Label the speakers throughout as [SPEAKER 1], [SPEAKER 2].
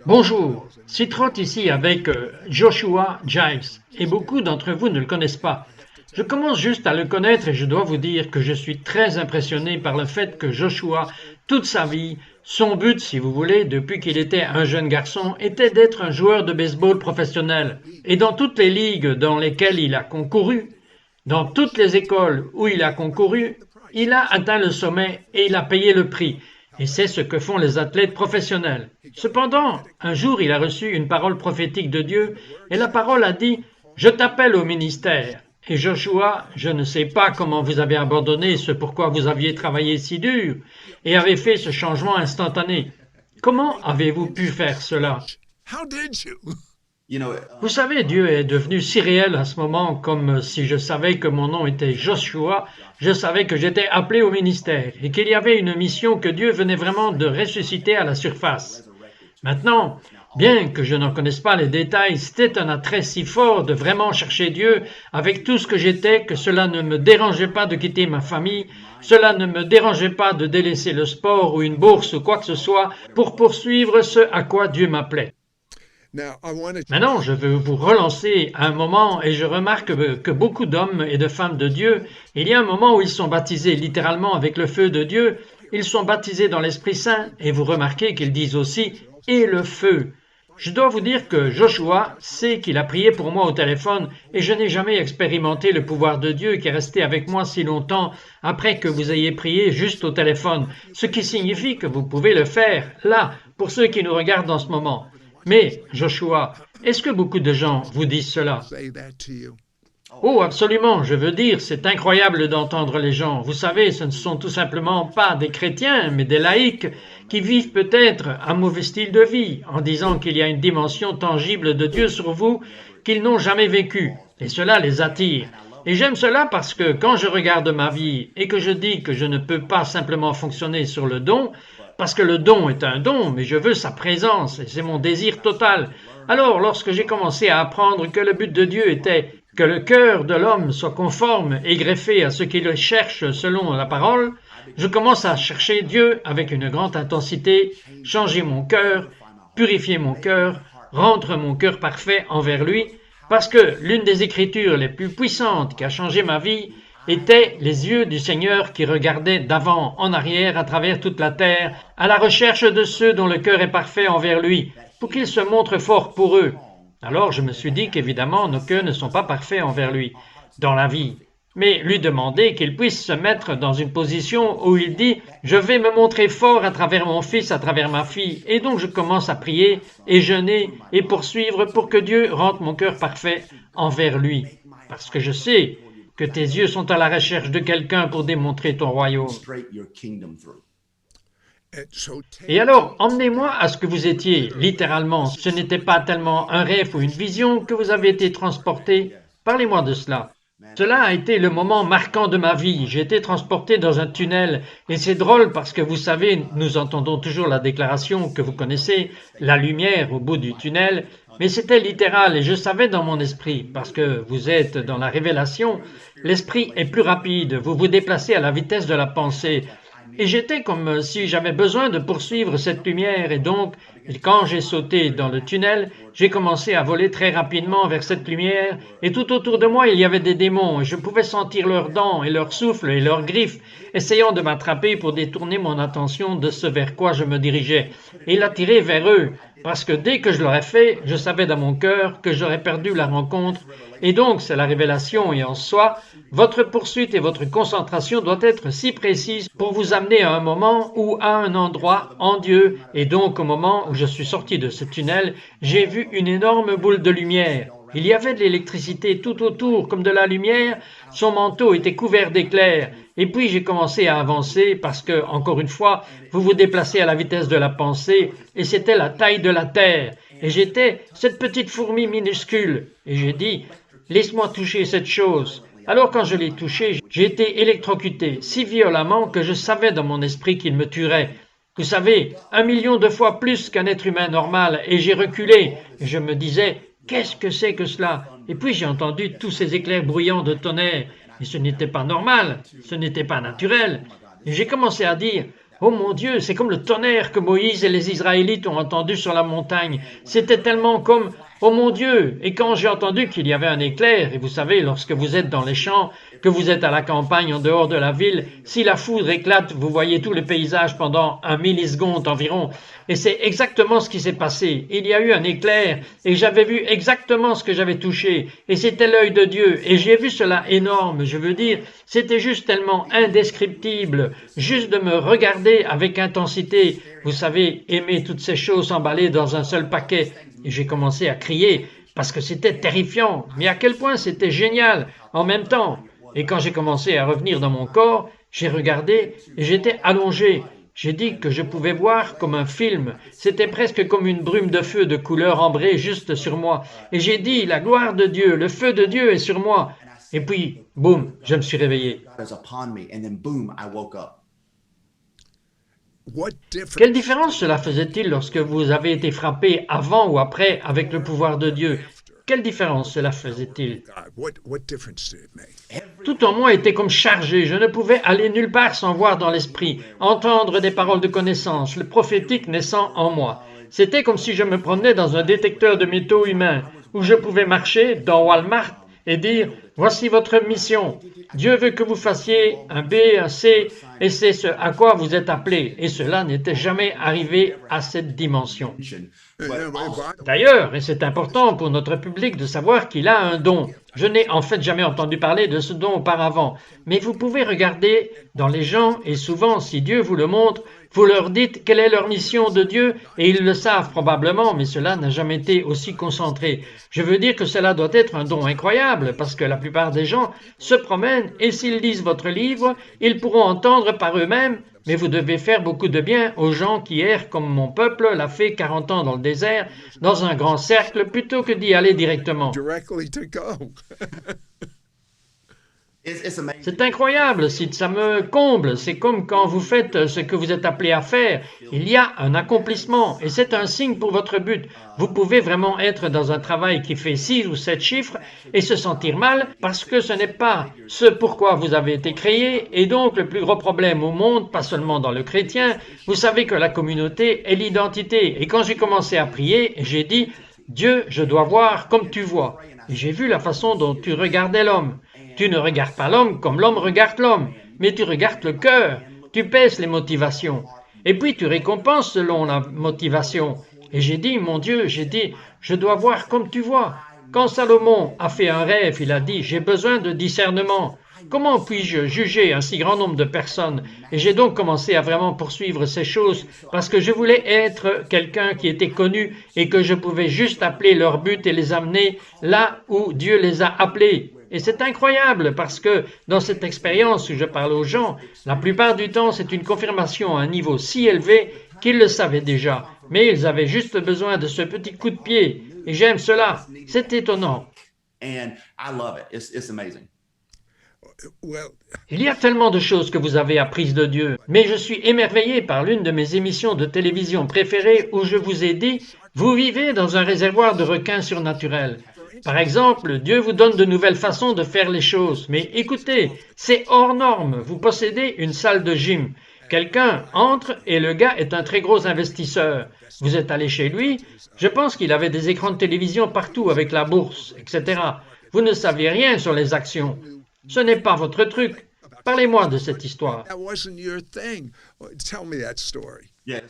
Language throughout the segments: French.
[SPEAKER 1] Bonjour, Sid Roth ici avec Joshua Giles, et beaucoup d'entre vous ne le connaissent pas. Je commence juste à le connaître et je dois vous dire que je suis très impressionné par le fait que Joshua, toute sa vie, son but, si vous voulez, depuis qu'il était un jeune garçon, était d'être un joueur de baseball professionnel. Et dans toutes les ligues dans lesquelles il a concouru, dans toutes les écoles où il a concouru, il a atteint le sommet et il a payé le prix. Et c'est ce que font les athlètes professionnels. Cependant, un jour, il a reçu une parole prophétique de Dieu et la parole a dit « Je t'appelle au ministère ». Et Joshua, je ne sais pas comment vous avez abandonné ce pourquoi vous aviez travaillé si dur et avez fait ce changement instantané. Comment avez-vous pu faire cela? Vous savez, Dieu est devenu si réel à ce moment, comme si je savais que mon nom était Joshua, je savais que j'étais appelé au ministère et qu'il y avait une mission que Dieu venait vraiment de ressusciter à la surface. Maintenant, bien que je n'en connaisse pas les détails, c'était un attrait si fort de vraiment chercher Dieu avec tout ce que j'étais que cela ne me dérangeait pas de quitter ma famille, cela ne me dérangeait pas de délaisser le sport ou une bourse ou quoi que ce soit pour poursuivre ce à quoi Dieu m'appelait. Maintenant, je veux vous relancer à un moment et je remarque que beaucoup d'hommes et de femmes de Dieu, il y a un moment où ils sont baptisés littéralement avec le feu de Dieu, ils sont baptisés dans l'Esprit Saint et vous remarquez qu'ils disent aussi « et le feu ». Je dois vous dire que Joshua sait qu'il a prié pour moi au téléphone et je n'ai jamais expérimenté le pouvoir de Dieu qui est resté avec moi si longtemps après que vous ayez prié juste au téléphone, ce qui signifie que vous pouvez le faire là pour ceux qui nous regardent en ce moment. Mais, Joshua, est-ce que beaucoup de gens vous disent cela? Oh, absolument, je veux dire, c'est incroyable d'entendre les gens. Vous savez, ce ne sont tout simplement pas des chrétiens, mais des laïcs qui vivent peut-être un mauvais style de vie en disant qu'il y a une dimension tangible de Dieu sur vous qu'ils n'ont jamais vécue. Et cela les attire. Et j'aime cela parce que quand je regarde ma vie et que je dis que je ne peux pas simplement fonctionner sur le don, parce que le don est un don, mais je veux sa présence, et c'est mon désir total. Alors, lorsque j'ai commencé à apprendre que le but de Dieu était que le cœur de l'homme soit conforme et greffé à ce qu'il cherche selon la parole, je commence à chercher Dieu avec une grande intensité, changer mon cœur, purifier mon cœur, rendre mon cœur parfait envers lui, parce que l'une des écritures les plus puissantes qui a changé ma vie étaient les yeux du Seigneur qui regardaient d'avant en arrière à travers toute la terre, à la recherche de ceux dont le cœur est parfait envers lui, pour qu'il se montre fort pour eux. Alors je me suis dit qu'évidemment nos cœurs ne sont pas parfaits envers lui, dans la vie, mais lui demander qu'il puisse se mettre dans une position où il dit « Je vais me montrer fort à travers mon fils, à travers ma fille », et donc je commence à prier et jeûner et poursuivre pour que Dieu rende mon cœur parfait envers lui, parce que je sais que tes yeux sont à la recherche de quelqu'un pour démontrer ton royaume. Et alors, emmenez-moi à ce que vous étiez, littéralement. Ce n'était pas tellement un rêve ou une vision que vous avez été transporté. Parlez-moi de cela. Cela a été le moment marquant de ma vie. J'ai été transporté dans un tunnel et c'est drôle parce que vous savez, nous entendons toujours la déclaration que vous connaissez, la lumière au bout du tunnel, mais c'était littéral et je savais dans mon esprit, parce que vous êtes dans la révélation, l'esprit est plus rapide, vous vous déplacez à la vitesse de la pensée. Et j'étais comme si j'avais besoin de poursuivre cette lumière et donc, quand j'ai sauté dans le tunnel, j'ai commencé à voler très rapidement vers cette lumière et tout autour de moi il y avait des démons et je pouvais sentir leurs dents et leurs souffles et leurs griffes essayant de m'attraper pour détourner mon attention de ce vers quoi je me dirigeais et l'attirer vers eux parce que dès que je l'aurais fait, je savais dans mon cœur que j'aurais perdu la rencontre et donc c'est la révélation et en soi, votre poursuite et votre concentration doit être si précise pour vous amener à un moment ou à un endroit en Dieu et donc au moment où je suis sorti de ce tunnel, j'ai vu une énorme boule de lumière. Il y avait de l'électricité tout autour, comme de la lumière. Son manteau était couvert d'éclairs. Et puis j'ai commencé à avancer parce que, encore une fois, vous vous déplacez à la vitesse de la pensée et c'était la taille de la terre. Et j'étais cette petite fourmi minuscule. Et j'ai dit, laisse-moi toucher cette chose. Alors quand je l'ai touché, j'ai été électrocuté si violemment que je savais dans mon esprit qu'il me tuerait. Vous savez, 1 million de fois plus qu'un être humain normal, et j'ai reculé. Et je me disais, qu'est-ce que c'est que cela? Et puis j'ai entendu tous ces éclairs bruyants de tonnerre, et ce n'était pas normal, ce n'était pas naturel. Et j'ai commencé à dire, Oh mon Dieu, c'est comme le tonnerre que Moïse et les Israélites ont entendu sur la montagne. C'était tellement comme oh mon Dieu. Et quand j'ai entendu qu'il y avait un éclair, et vous savez, lorsque vous êtes dans les champs, que vous êtes à la campagne en dehors de la ville, si la foudre éclate, vous voyez tout le paysage pendant 1 milliseconde environ. Et c'est exactement ce qui s'est passé. Il y a eu un éclair, et j'avais vu exactement ce que j'avais touché. Et c'était l'œil de Dieu. Et j'ai vu cela énorme, je veux dire, c'était juste tellement indescriptible, juste de me regarder avec intensité. Vous savez, aimer toutes ces choses emballées dans un seul paquet. Et j'ai commencé à crier parce que c'était terrifiant, mais à quel point c'était génial en même temps. Et quand j'ai commencé à revenir dans mon corps, j'ai regardé et j'étais allongé. J'ai dit que je pouvais voir comme un film. C'était presque comme une brume de feu de couleur ambrée juste sur moi. Et j'ai dit, la gloire de Dieu, le feu de Dieu est sur moi. Et puis, boum, je me suis réveillé. Quelle différence cela faisait-il lorsque vous avez été frappé avant ou après avec le pouvoir de Dieu? Quelle différence cela faisait-il? Tout en moi était comme chargé, je ne pouvais aller nulle part sans voir dans l'esprit, entendre des paroles de connaissance, le prophétique naissant en moi. C'était comme si je me promenais dans un détecteur de métaux humains, où je pouvais marcher dans Walmart et dire « Voici votre mission. Dieu veut que vous fassiez un B, un C, et c'est ce à quoi vous êtes appelés. » Et cela n'était jamais arrivé à cette dimension. D'ailleurs, et c'est important pour notre public de savoir qu'il a un don. Je n'ai en fait jamais entendu parler de ce don auparavant, mais vous pouvez regarder dans les gens et souvent, si Dieu vous le montre, vous leur dites quelle est leur mission de Dieu et ils le savent probablement, mais cela n'a jamais été aussi concentré. Je veux dire que cela doit être un don incroyable parce que la plupart des gens se promènent et s'ils lisent votre livre, ils pourront entendre par eux-mêmes. Mais vous devez faire beaucoup de bien aux gens qui errent comme mon peuple l'a fait 40 ans dans le désert, dans un grand cercle, plutôt que d'y aller directement. C'est incroyable, Sid, ça me comble. C'est comme quand vous faites ce que vous êtes appelé à faire. Il y a un accomplissement et c'est un signe pour votre but. Vous pouvez vraiment être dans un travail qui fait 6 ou 7 chiffres et se sentir mal parce que ce n'est pas ce pourquoi vous avez été créé. Et donc le plus gros problème au monde, pas seulement dans le chrétien, vous savez que la communauté est l'identité. Et quand j'ai commencé à prier, j'ai dit « Dieu, je dois voir comme tu vois ». Et j'ai vu la façon dont tu regardais l'homme. Tu ne regardes pas l'homme comme l'homme regarde l'homme, mais tu regardes le cœur, tu pèses les motivations. Et puis tu récompenses selon la motivation. Et j'ai dit, mon Dieu, je dois voir comme tu vois. Quand Salomon a fait un rêve, il a dit, j'ai besoin de discernement. Comment puis-je juger un si grand nombre de personnes? Et j'ai donc commencé à vraiment poursuivre ces choses parce que je voulais être quelqu'un qui était connu et que je pouvais juste appeler leur but et les amener là où Dieu les a appelés. Et c'est incroyable parce que dans cette expérience où je parle aux gens, la plupart du temps c'est une confirmation à un niveau si élevé qu'ils le savaient déjà, mais ils avaient juste besoin de ce petit coup de pied. Et j'aime cela, c'est étonnant. Il y a tellement de choses que vous avez apprises de Dieu, mais je suis émerveillé par l'une de mes émissions de télévision préférées où je vous ai dit « Vous vivez dans un réservoir de requins surnaturels ». Par exemple, Dieu vous donne de nouvelles façons de faire les choses, mais écoutez, c'est hors norme, vous possédez une salle de gym. Quelqu'un entre et le gars est un très gros investisseur. Vous êtes allé chez lui, je pense qu'il avait des écrans de télévision partout avec la bourse, etc. Vous ne saviez rien sur les actions. Ce n'est pas votre truc. Parlez-moi de cette histoire.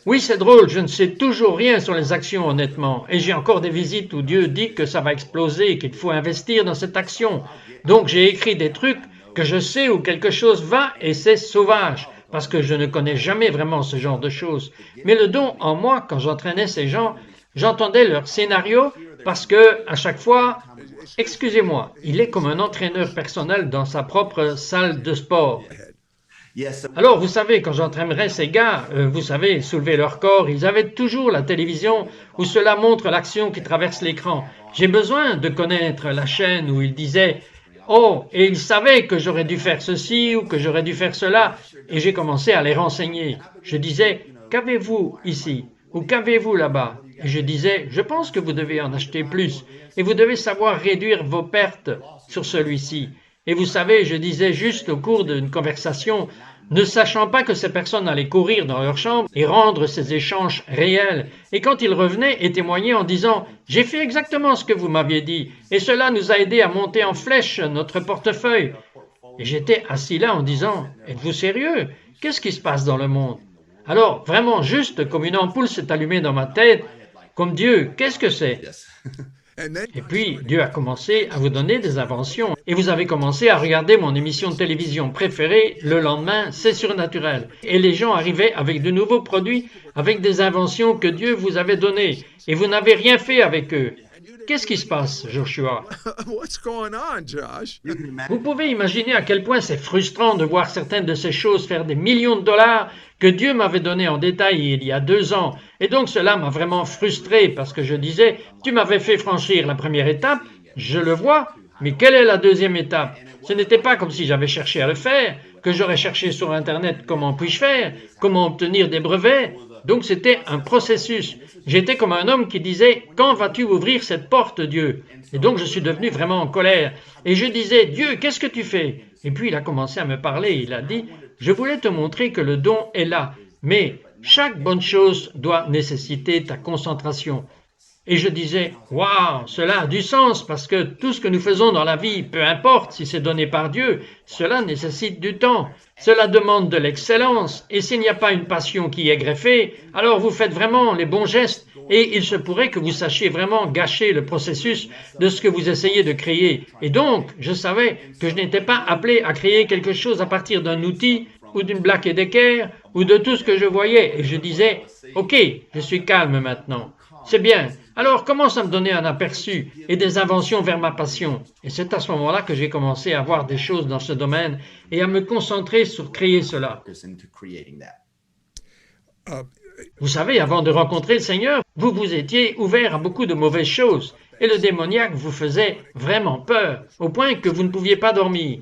[SPEAKER 1] Oui, c'est drôle, je ne sais toujours rien sur les actions, honnêtement. Et j'ai encore des visites où Dieu dit que ça va exploser, qu'il faut investir dans cette action. Donc j'ai écrit des trucs que je sais où quelque chose va et c'est sauvage, parce que je ne connais jamais vraiment ce genre de choses. Mais le don en moi, quand j'entraînais ces gens, j'entendais leur scénario parce que à chaque fois, excusez-moi, il est comme un entraîneur personnel dans sa propre salle de sport. Alors, vous savez, quand j'entraînerais ces gars, vous savez, soulever leur corps, ils avaient toujours la télévision où cela montre l'action qui traverse l'écran. J'ai besoin de connaître la chaîne où ils disaient « Oh, et ils savaient que j'aurais dû faire ceci ou que j'aurais dû faire cela. » Et j'ai commencé à les renseigner. Je disais « Qu'avez-vous ici ?» ou « Qu'avez-vous là-bas ?» Et je disais « Je pense que vous devez en acheter plus et vous devez savoir réduire vos pertes sur celui-ci. » Et vous savez, je disais juste au cours d'une conversation, ne sachant pas que ces personnes allaient courir dans leur chambre et rendre ces échanges réels. Et quand ils revenaient et témoignaient en disant « J'ai fait exactement ce que vous m'aviez dit, et cela nous a aidé à monter en flèche notre portefeuille. » Et j'étais assis là en disant « Êtes-vous sérieux? Qu'est-ce qui se passe dans le monde ?» Alors, vraiment juste comme une ampoule s'est allumée dans ma tête, comme Dieu, qu'est-ce que c'est? Et puis, Dieu a commencé à vous donner des inventions. Et vous avez commencé à regarder mon émission de télévision préférée. Le lendemain, c'est surnaturel. Et les gens arrivaient avec de nouveaux produits, avec des inventions que Dieu vous avait données. Et vous n'avez rien fait avec eux. Qu'est-ce qui se passe, Joshua? Vous pouvez imaginer à quel point c'est frustrant de voir certaines de ces choses faire des millions de dollars que Dieu m'avait donné en détail il y a 2 ans. Et donc cela m'a vraiment frustré parce que je disais, tu m'avais fait franchir la première étape, je le vois, mais quelle est la deuxième étape? Ce n'était pas comme si j'avais cherché à le faire, que j'aurais cherché sur Internet comment puis-je faire, comment obtenir des brevets. Donc c'était un processus. J'étais comme un homme qui disait « Quand vas-tu ouvrir cette porte, Dieu ?» Et donc je suis devenu vraiment en colère. Et je disais « Dieu, qu'est-ce que tu fais ?» Et puis il a commencé à me parler. Il a dit « Je voulais te montrer que le don est là, mais chaque bonne chose doit nécessiter ta concentration. » Et je disais « Waouh, cela a du sens parce que tout ce que nous faisons dans la vie, peu importe si c'est donné par Dieu, cela nécessite du temps. Cela demande de l'excellence, et s'il n'y a pas une passion qui est greffée, alors vous faites vraiment les bons gestes, et il se pourrait que vous sachiez vraiment gâcher le processus de ce que vous essayez de créer. Et donc, je savais que je n'étais pas appelé à créer quelque chose à partir d'un outil, ou d'une Black & Decker, ou de tout ce que je voyais, et je disais « Ok, je suis calme maintenant. C'est bien. Alors commence à me donner un aperçu et des inventions vers ma passion. » Et c'est à ce moment-là que j'ai commencé à voir des choses dans ce domaine et à me concentrer sur créer cela. Vous savez, avant de rencontrer le Seigneur, vous vous étiez ouvert à beaucoup de mauvaises choses et le démoniaque vous faisait vraiment peur, au point que vous ne pouviez pas dormir.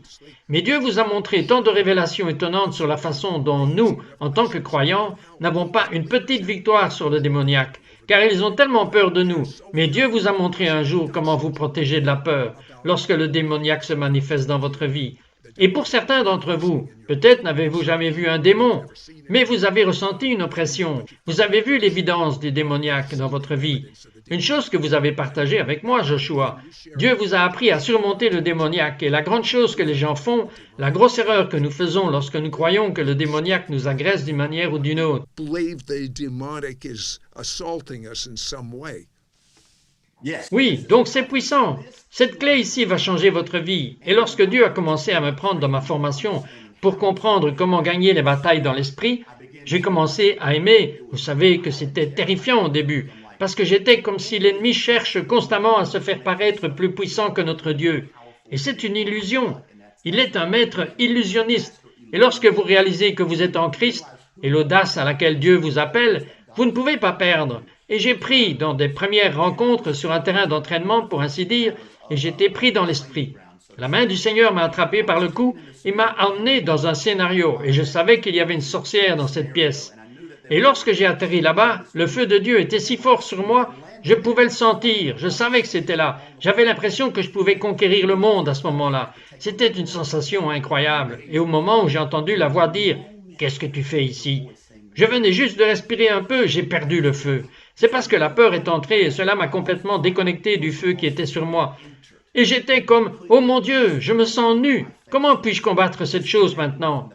[SPEAKER 1] Mais Dieu vous a montré tant de révélations étonnantes sur la façon dont nous, en tant que croyants, n'avons pas une petite victoire sur le démoniaque, car ils ont tellement peur de nous. Mais Dieu vous a montré un jour comment vous protéger de la peur lorsque le démoniaque se manifeste dans votre vie. Et pour certains d'entre vous, peut-être n'avez-vous jamais vu un démon, mais vous avez ressenti une oppression. Vous avez vu l'évidence du démoniaque dans votre vie. Une chose que vous avez partagée avec moi, Joshua, Dieu vous a appris à surmonter le démoniaque. Et la grande chose que les gens font, la grosse erreur que nous faisons lorsque nous croyons que le démoniaque nous agresse d'une manière ou d'une autre. Oui, donc c'est puissant. Cette clé ici va changer votre vie. Et lorsque Dieu a commencé à me prendre dans ma formation pour comprendre comment gagner les batailles dans l'esprit, j'ai commencé à aimer. Vous savez que c'était terrifiant au début, parce que j'étais comme si l'ennemi cherche constamment à se faire paraître plus puissant que notre Dieu. Et c'est une illusion. Il est un maître illusionniste. Et lorsque vous réalisez que vous êtes en Christ et l'audace à laquelle Dieu vous appelle, vous ne pouvez pas perdre. Et j'ai pris dans des premières rencontres sur un terrain d'entraînement, pour ainsi dire, et j'étais pris dans l'esprit. La main du Seigneur m'a attrapé par le cou et m'a emmené dans un scénario, et je savais qu'il y avait une sorcière dans cette pièce. Et lorsque j'ai atterri là-bas, le feu de Dieu était si fort sur moi, je pouvais le sentir, je savais que c'était là. J'avais l'impression que je pouvais conquérir le monde à ce moment-là. C'était une sensation incroyable. Et au moment où j'ai entendu la voix dire « Qu'est-ce que tu fais ici ?» Je venais juste de respirer un peu, j'ai perdu le feu. C'est parce que la peur est entrée et cela m'a complètement déconnecté du feu qui était sur moi. Et j'étais comme « Oh mon Dieu, je me sens nu. Comment puis-je combattre cette chose maintenant ?»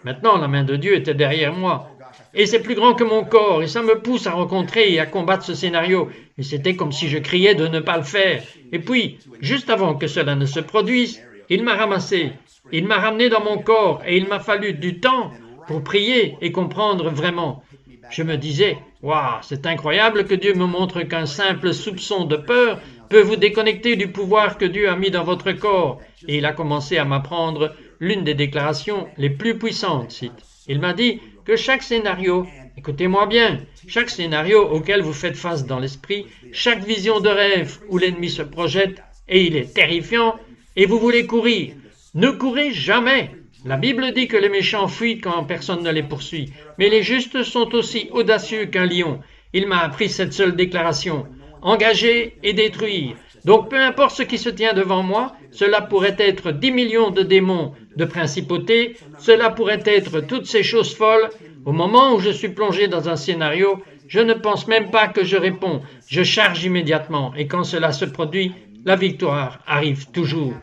[SPEAKER 1] Maintenant, la main de Dieu était derrière moi. Et c'est plus grand que mon corps, et ça me pousse à rencontrer et à combattre ce scénario. Et c'était comme si je criais de ne pas le faire. Et puis, juste avant que cela ne se produise, il m'a ramassé. Il m'a ramené dans mon corps, et il m'a fallu du temps pour prier et comprendre vraiment. Je me disais, waouh, c'est incroyable que Dieu me montre qu'un simple soupçon de peur peut vous déconnecter du pouvoir que Dieu a mis dans votre corps. Et il a commencé à m'apprendre l'une des déclarations les plus puissantes. Il m'a dit que chaque scénario, écoutez-moi bien, chaque scénario auquel vous faites face dans l'esprit, chaque vision de rêve où l'ennemi se projette et il est terrifiant, et vous voulez courir, ne courez jamais. La Bible dit que les méchants fuient quand personne ne les poursuit, mais les justes sont aussi audacieux qu'un lion. Il m'a appris cette seule déclaration, engager et détruire. Donc peu importe ce qui se tient devant moi, cela pourrait être 10 millions de démons, de principautés, cela pourrait être toutes ces choses folles. Au moment où je suis plongé dans un scénario, je ne pense même pas que je réponds, je charge immédiatement, et quand cela se produit, la victoire arrive toujours.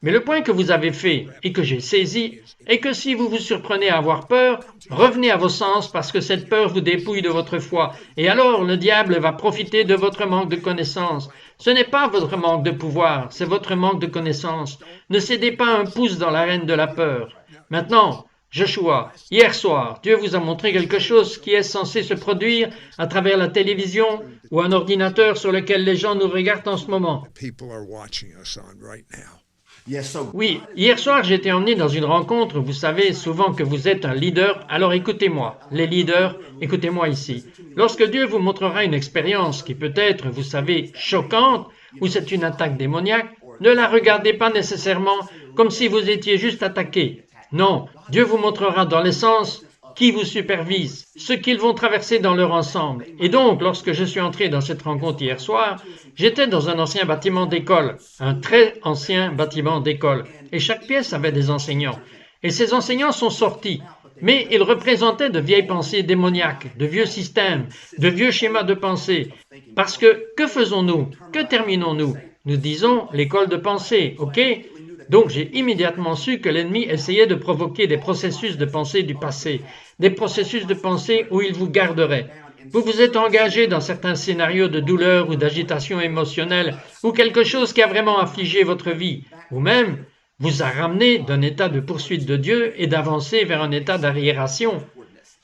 [SPEAKER 1] Mais le point que vous avez fait et que j'ai saisi est que si vous vous surprenez à avoir peur, revenez à vos sens parce que cette peur vous dépouille de votre foi. Et alors le diable va profiter de votre manque de connaissance. Ce n'est pas votre manque de pouvoir, c'est votre manque de connaissance. Ne cédez pas un pouce dans l'arène de la peur. Maintenant, Joshua, hier soir, Dieu vous a montré quelque chose qui est censé se produire à travers la télévision ou un ordinateur sur lequel les gens nous regardent en ce moment. Oui, hier soir j'ai été emmené dans une rencontre, vous savez souvent que vous êtes un leader, alors écoutez-moi, les leaders, écoutez-moi ici. Lorsque Dieu vous montrera une expérience qui peut être, vous savez, choquante, ou c'est une attaque démoniaque, ne la regardez pas nécessairement comme si vous étiez juste attaqué. Non, Dieu vous montrera dans l'essence qui vous supervise, ce qu'ils vont traverser dans leur ensemble. Et donc, lorsque je suis entré dans cette rencontre hier soir, j'étais dans un ancien bâtiment d'école, un très ancien bâtiment d'école, et chaque pièce avait des enseignants. Et ces enseignants sont sortis, mais ils représentaient de vieilles pensées démoniaques, de vieux systèmes, de vieux schémas de pensée. Parce que faisons-nous? Que terminons-nous? Nous disons l'école de pensée, ok? Donc j'ai immédiatement su que l'ennemi essayait de provoquer des processus de pensée du passé, des processus de pensée où il vous garderait. Vous vous êtes engagé dans certains scénarios de douleur ou d'agitation émotionnelle ou quelque chose qui a vraiment affligé votre vie, ou même vous a ramené d'un état de poursuite de Dieu et d'avancer vers un état d'arriération.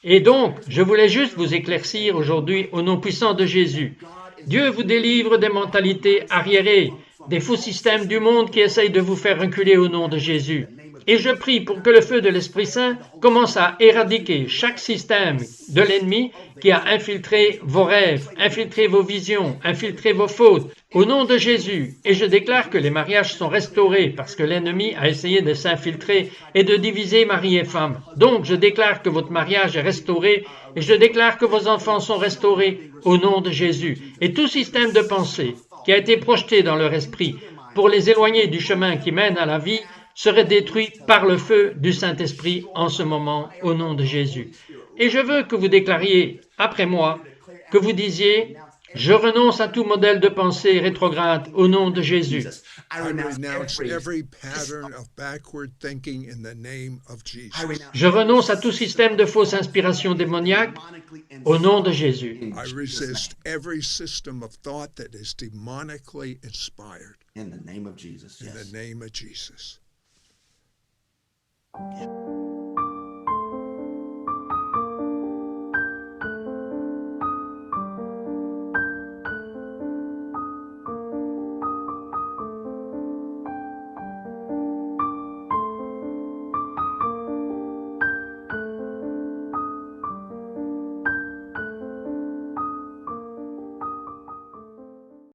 [SPEAKER 1] Et donc, je voulais juste vous éclaircir aujourd'hui au nom puissant de Jésus. Dieu vous délivre des mentalités arriérées, des faux systèmes du monde qui essayent de vous faire reculer au nom de Jésus. Et je prie pour que le feu de l'Esprit Saint commence à éradiquer chaque système de l'ennemi qui a infiltré vos rêves, infiltré vos visions, infiltré vos fautes, au nom de Jésus. Et je déclare que les mariages sont restaurés parce que l'ennemi a essayé de s'infiltrer et de diviser mari et femme. Donc je déclare que votre mariage est restauré et je déclare que vos enfants sont restaurés au nom de Jésus. Et tout système de pensée qui a été projeté dans leur esprit pour les éloigner du chemin qui mène à la vie serait détruit par le feu du Saint-Esprit en ce moment au nom de Jésus. Et je veux que vous déclariez après moi, que vous disiez « Je renonce à tout modèle de pensée rétrograde au nom de Jésus. » Je renonce à tout système de fausse inspiration démoniaque au nom de Jésus.
[SPEAKER 2] In the name of Jesus.
[SPEAKER 3] In the name of Jesus.
[SPEAKER 2] Yeah.